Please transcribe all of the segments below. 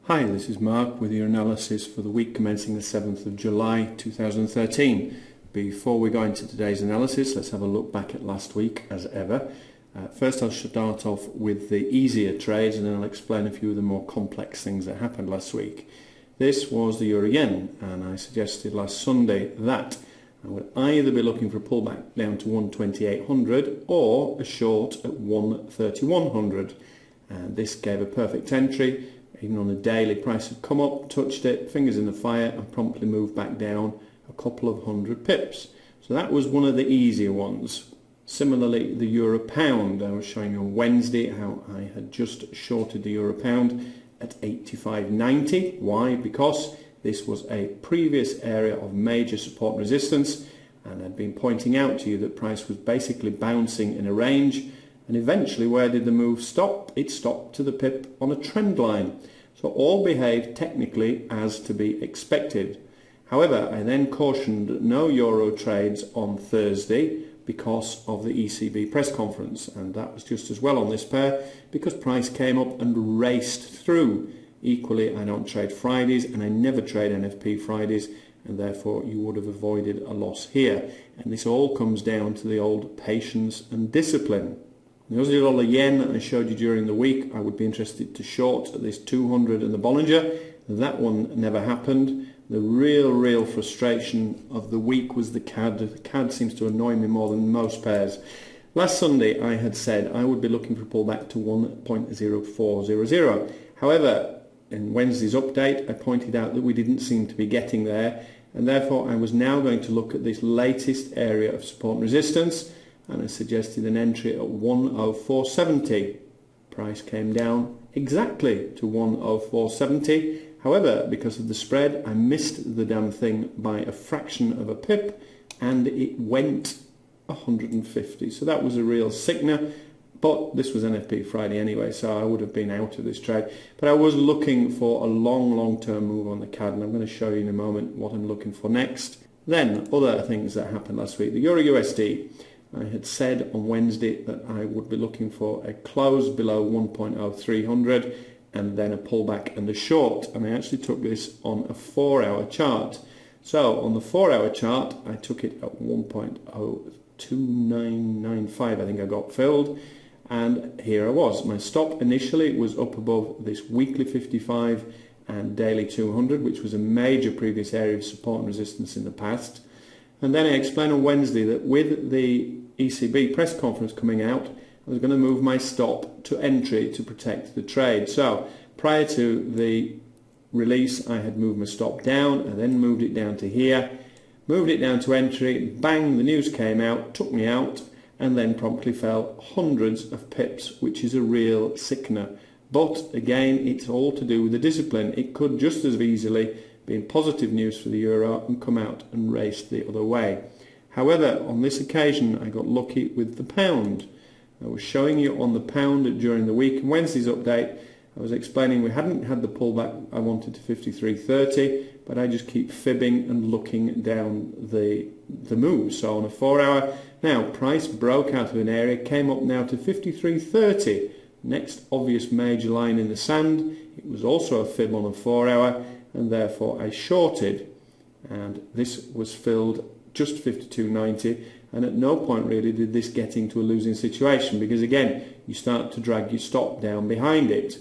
Hi, this is Mark with your analysis for the week commencing the 7th of July 2013. Before we go into today's analysis, let's have a look back at last week as ever. First I'll start off with the easier trades and then I'll explain a few of the more complex things that happened last week. This was the euro yen, and I suggested last Sunday that I would either be looking for a pullback down to 12800 or a short at 13100. And this gave a perfect entry. Even on the daily, price had come up, touched it, fingers in the fire, and promptly moved back down a couple of hundred pips. So that was one of the easier ones. Similarly, the euro pound. I was showing you on Wednesday how I had just shorted the euro pound at 85.90. Why? Because this was a previous area of major support and resistance, and I'd been pointing out to you that price was basically bouncing in a range. And eventually, where did the move stop? It stopped to the pip on a trend line. So all behaved technically as to be expected. However, I then cautioned no euro trades on Thursday because of the ECB press conference, and that was just as well on this pair because price came up and raced through. Equally, I don't trade Fridays and I never trade NFP Fridays, and therefore you would have avoided a loss here. And this all comes down to the old patience and discipline. The Aussie dollar yen I showed you during the week, I would be interested to short at this 200 and the Bollinger. That one never happened. The real frustration of the week was the CAD. The CAD seems to annoy me more than most pairs. Last Sunday I had said I would be looking for a pullback to 1.0400. However, in Wednesday's update I pointed out that we didn't seem to be getting there, and therefore I was now going to look at this latest area of support and resistance, and I suggested an entry at 104.70. Price came down exactly to 104.70. However, because of the spread, I missed the damn thing by a fraction of a pip, and it went 150. So that was a real sickener. But this was NFP Friday anyway, so I would have been out of this trade. But I was looking for a long-term move on the CAD, and I'm going to show you in a moment what I'm looking for next. Then, other things that happened last week. The Euro USD. I had said on Wednesday that I would be looking for a close below 1.0300 and then a pullback and a short, and I actually took this on a 4-hour chart. So on the 4-hour chart I took it at 1.02995. I think I got filled, and here I was. My stop initially was up above this weekly 55 and daily 200, which was a major previous area of support and resistance in the past. And then I explained on Wednesday that with the ECB press conference coming out, I was going to move my stop to entry to protect the trade. So prior to the release I had moved my stop down and then moved it down to here, moved it down to entry, bang, the news came out, took me out, and then promptly fell hundreds of pips, which is a real sickener. But again, it's all to do with the discipline. It could just as easily be positive news for the euro and come out and race the other way. However, on this occasion I got lucky with the pound. I was showing you on the pound during the week. In Wednesday's update I was explaining we hadn't had the pullback I wanted to 53.30, but I just keep fibbing and looking down the move. So on a 4-hour, now price broke out of an area, came up now to 53.30. Next obvious major line in the sand. It was also a fib on a 4-hour, and therefore I shorted, and this was filled just 52.90, and at no point really did this get into a losing situation, because again you start to drag your stop down behind it.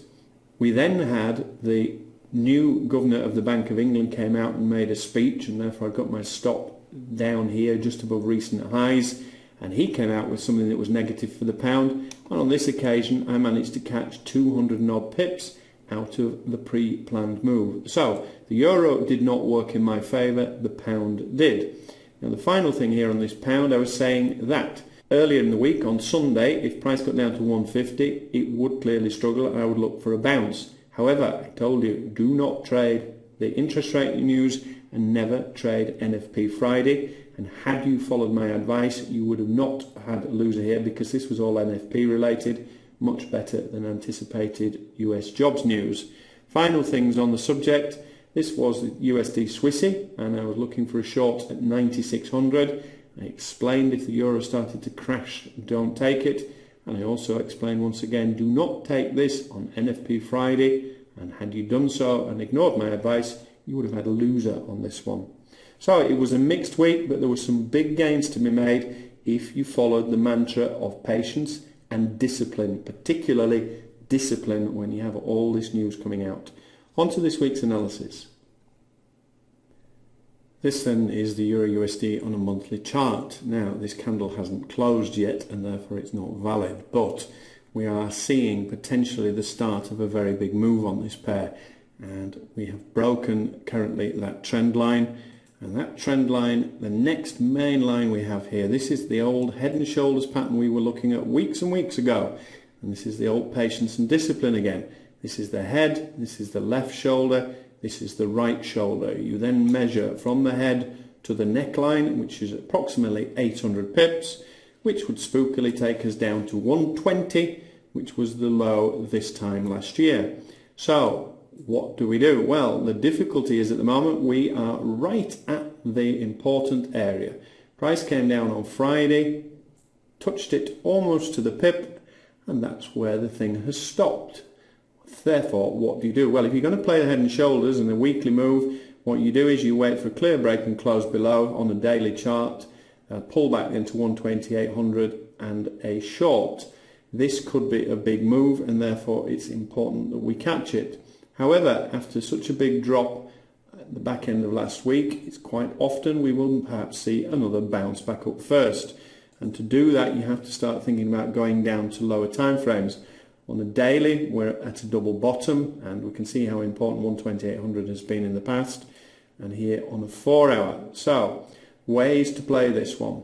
We then had the new governor of the Bank of England came out and made a speech, and therefore I got my stop down here just above recent highs, and he came out with something that was negative for the pound, and on this occasion I managed to catch 200 and odd pips out of the pre-planned move. So the euro did not work in my favour, the pound did. Now the final thing here on this pound, I was saying that earlier in the week on Sunday, if price got down to 150, it would clearly struggle and I would look for a bounce. However, I told you, do not trade the interest rate news and never trade NFP Friday. And had you followed my advice, you would have not had a loser here, because this was all NFP related, much better than anticipated US jobs news. Final things on the subject. This was the USD Swissy, and I was looking for a short at 9600. I explained if the euro started to crash, don't take it. And I also explained once again, do not take this on NFP Friday. and had you done so and ignored my advice, you would have had a loser on this one. So it was a mixed week, but there were some big gains to be made if you followed the mantra of patience and discipline, particularly discipline when you have all this news coming out. On to this week's analysis. This then is the Euro USD on a monthly chart. Now this candle hasn't closed yet and therefore it's not valid, but we are seeing potentially the start of a very big move on this pair, and we have broken currently that trend line, and that trend line, the next main line we have here, this is the old head and shoulders pattern we were looking at weeks and weeks ago, and this is the old patience and discipline again. This is the head, this is the left shoulder, this is the right shoulder. You then measure from the head to the neckline, which is approximately 800 pips, which would spookily take us down to 120, which was the low this time last year. So what do we do? Well, the difficulty is at the moment we are right at the important area. Price came down on Friday, touched it almost to the pip, and that's where the thing has stopped. Therefore, what do you do? Well, if you're going to play the head and shoulders and a weekly move, what you do is you wait for a clear break and close below on a daily chart, pull back into 120,800 and a short. This could be a big move, and therefore it's important that we catch it. However, after such a big drop at the back end of last week, it's quite often we will perhaps see another bounce back up first. And to do that, you have to start thinking about going down to lower time frames. On a daily, we're at a double bottom, and we can see how important 120,800 has been in the past. And here on a 4 hour. So, ways to play this one.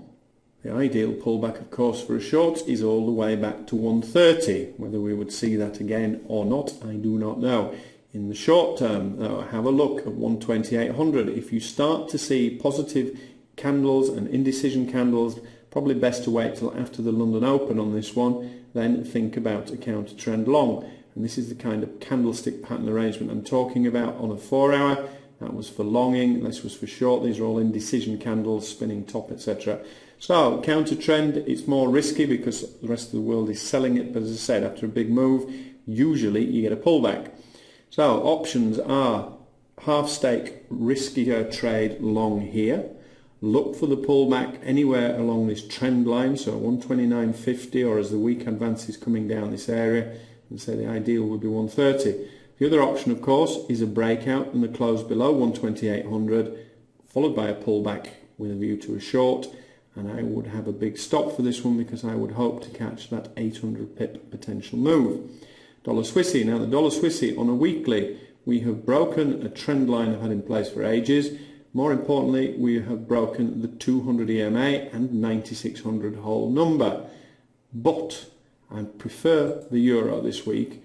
The ideal pullback, of course, for a short is all the way back to 130. Whether we would see that again or not, I do not know. In the short term, though, have a look at 120,800. If you start to see positive candles and indecision candles, probably best to wait till after the London Open on this one, then think about a counter trend long. And this is the kind of candlestick pattern arrangement I'm talking about on a 4 hour. That was for longing, this was for short. These are all indecision candles, spinning top, etc. So, counter trend, it's more risky because the rest of the world is selling it, but as I said, after a big move, usually you get a pullback. So, options are half stake, riskier trade long here. Look for the pullback anywhere along this trend line, so 129.50, or as the week advances coming down this area, and say the ideal would be 130. The other option, of course, is a breakout and the close below 12800, followed by a pullback with a view to a short, and I would have a big stop for this one because I would hope to catch that 800 pip potential move. Dollar Swissy. Now the dollar Swissy on a weekly, we have broken a trend line I've had in place for ages. More importantly, we have broken the 200 EMA and 9600 whole number. But I prefer the euro this week.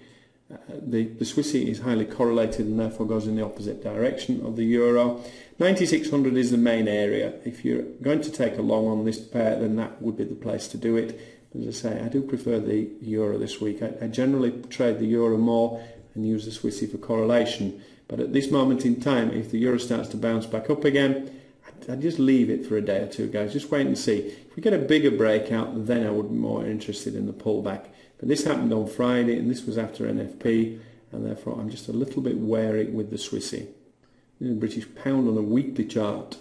The Swissy is highly correlated and therefore goes in the opposite direction of the euro. 9600 is the main area. If you're going to take a long on this pair, then that would be the place to do it. As I say, I do prefer the euro this week. I generally trade the euro more and use the Swissy for correlation. But at this moment in time, if the euro starts to bounce back up again, I'd just leave it for a day or two, guys. Just wait and see. If we get a bigger breakout, then I would be more interested in the pullback. But this happened on Friday, and this was after NFP, and therefore I'm just a little bit wary with the Swissy. The British pound on a weekly chart,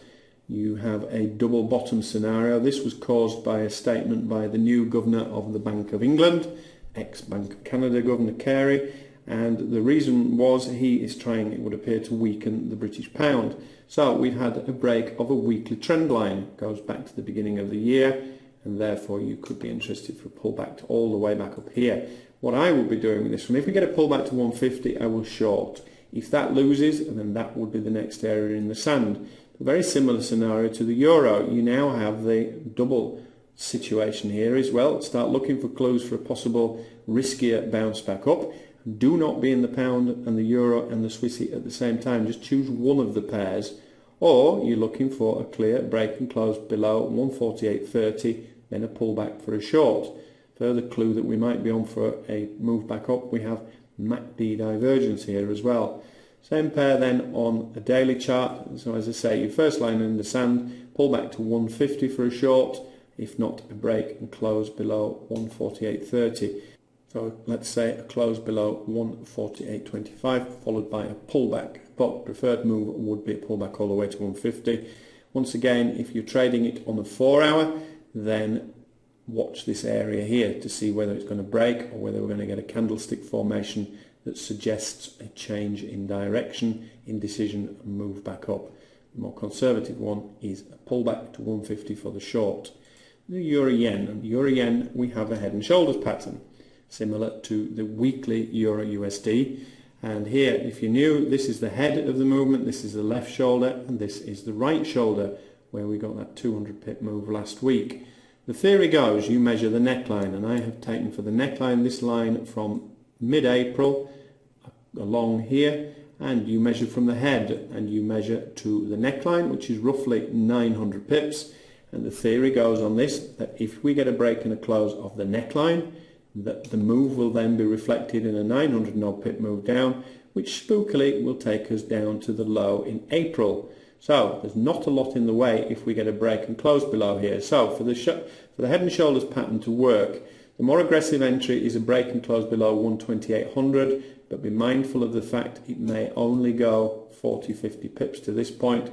you have a double bottom scenario. This was caused by a statement by the new governor of the Bank of England, ex-Bank of Canada Governor Carey, and the reason was he is trying, it would appear, to weaken the British pound. So we've had a break of a weekly trend line. It goes back to the beginning of the year, and therefore you could be interested for a pullback to all the way back up here. What I will be doing with this one, if we get a pullback to 150, I will short. If that loses, then that would be the next area in the sand. A very similar scenario to the euro. You now have the double situation here as well. Start looking for clues for a possible riskier bounce back up. Do not be in the pound and the euro and the Swissy at the same time. Just choose one of the pairs, or you're looking for a clear break and close below 148.30, then a pullback for a short. Further clue that we might be on for a move back up, we have MACD divergence here as well. Same pair then on a daily chart. So as I say, your first line in the sand, pull back to 150 for a short, if not a break and close below 148.30. So let's say a close below 148.25 followed by a pullback, but preferred move would be a pullback all the way to 150. Once again, if you're trading it on the 4-hour, then watch this area here to see whether it's going to break or whether we're going to get a candlestick formation that suggests a change in direction, indecision, and move back up. The more conservative one is a pullback to 150 for the short. The euro yen, and euro yen we have a head and shoulders pattern similar to the weekly euro USD, and here, if you're new, this is the head of the movement, this is the left shoulder, and this is the right shoulder where we got that 200 pip move last week. The theory goes you measure the neckline, and I have taken for the neckline this line from mid-April along here, and you measure from the head and you measure to the neckline, which is roughly 900 pips. And the theory goes on this, that if we get a break and a close of the neckline, that the move will then be reflected in a 900 odd pip move down, which spookily will take us down to the low in April. So there's not a lot in the way if we get a break and close below here. So for the head and shoulders pattern to work, the more aggressive entry is a break and close below 12800, but be mindful of the fact it may only go 40-50 pips to this point.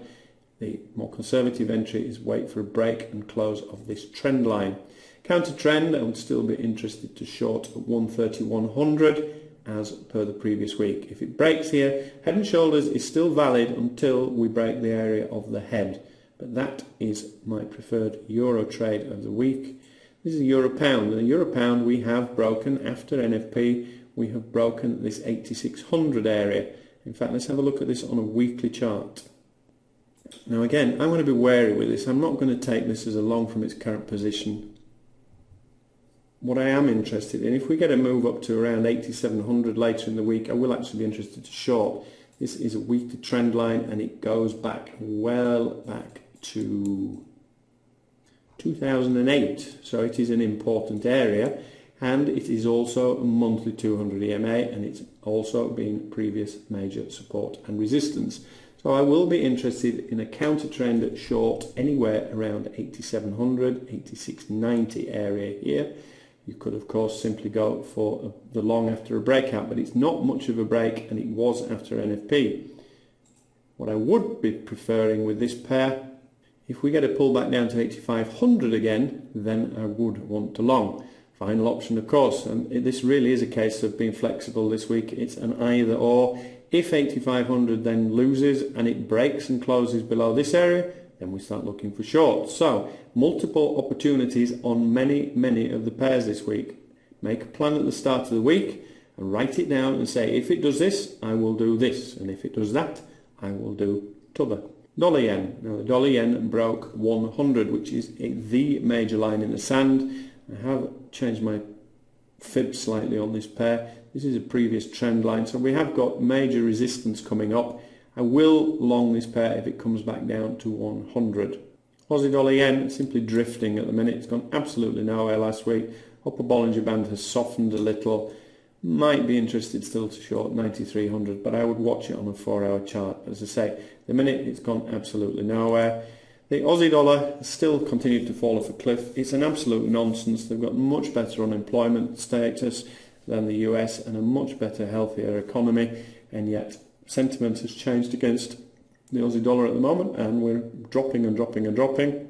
The more conservative entry is wait for a break and close of this trend line. Counter trend, I would still be interested to short at 130-100 as per the previous week. If it breaks here, head and shoulders is still valid until we break the area of the head. But that is my preferred euro trade of the week. This is euro pound. The euro pound we have broken after NFP. We have broken this 8600 area. In fact, let's have a look at this on a weekly chart. Now again, I'm going to be wary with this. I'm not going to take this as a long from its current position. What I am interested in, if we get a move up to around 8700 later in the week, I will actually be interested to short. This is a weekly trend line, and it goes back well back to 2008. So it is an important area, and it is also a monthly 200 EMA, and it's also been previous major support and resistance. So I will be interested in a counter trend at short anywhere around 8700, 8690 area here. You could of course simply go for the long after a breakout, but it's not much of a break, and it was after NFP. What I would be preferring with this pair, if we get a pullback down to 8500 again, then I would want to long. Final option of course, and this really is a case of being flexible this week. It's an either or. If 8500 then loses and it breaks and closes below this area, then we start looking for shorts. So multiple opportunities on many of the pairs this week. Make a plan at the start of the week and write it down and say, if it does this, I will do this, and if it does that, I will do t'other. Dollar yen. Now the dollar yen broke 100, which is the major line in the sand. I have changed my fib slightly on this pair. This is a previous trend line, so we have got major resistance coming up. I will long this pair if it comes back down to 100. Aussie dollar yen simply drifting at the minute. It's gone absolutely nowhere last week. Upper Bollinger Band has softened a little. Might be interested still to short 9300, but I would watch it on a 4-hour chart. As I say, the minute it's gone absolutely nowhere. The Aussie dollar has still continued to fall off a cliff. It's an absolute nonsense. They've got much better unemployment status than the US and a much better, healthier economy, and yet sentiment has changed against the Aussie dollar at the moment, and we're dropping and dropping and dropping.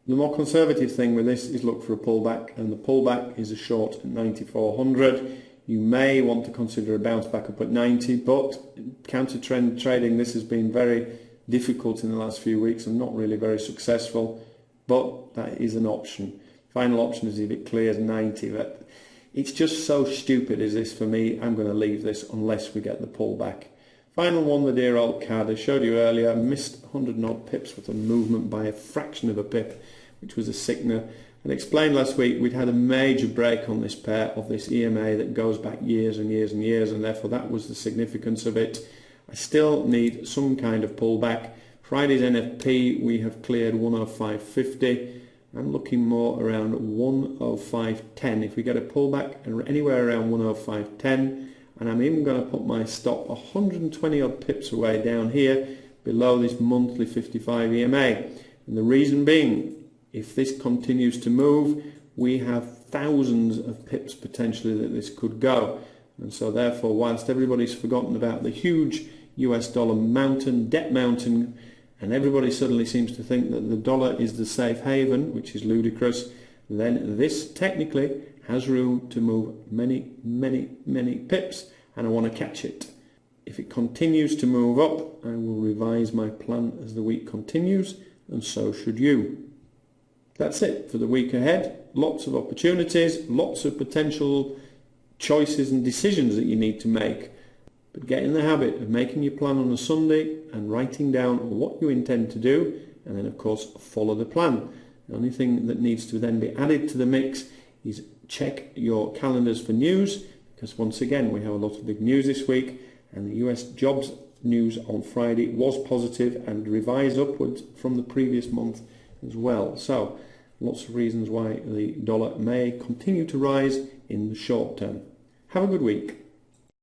The more conservative thing with this is look for a pullback, and the pullback is a short at 9400. You may want to consider a bounce back up at 90, but counter trend trading, this has been very difficult in the last few weeks and not really very successful, but that is an option. Final option is if it clears 90. But it's just so stupid as this for me. I'm going to leave this unless we get the pullback. Final one, the dear old CAD. I showed you earlier, missed 100 odd pips with a movement by a fraction of a pip, which was a sickener. And explained last week we'd had a major break on this pair of this EMA that goes back years and years and years, and therefore that was the significance of it. I still need some kind of pullback. Friday's NFP we have cleared 105.50. I'm looking more around 105.10. If we get a pullback and anywhere around 105.10, and I'm even going to put my stop 120 odd pips away down here below this monthly 55 EMA. And the reason being, if this continues to move, we have thousands of pips potentially that this could go. And so therefore, whilst everybody's forgotten about the huge US dollar mountain, debt mountain, and everybody suddenly seems to think that the dollar is the safe haven, which is ludicrous, then this technically has room to move many, many, many pips, and I want to catch it. If it continues to move up, I will revise my plan as the week continues, and so should you. That's it for the week ahead. Lots of opportunities, lots of potential choices and decisions that you need to make. But get in the habit of making your plan on a Sunday and writing down what you intend to do, and then of course follow the plan. The only thing that needs to then be added to the mix is check your calendars for news, because once again we have a lot of big news this week, and the US jobs news on Friday was positive and revised upwards from the previous month as well. So lots of reasons why the dollar may continue to rise in the short term. Have a good week.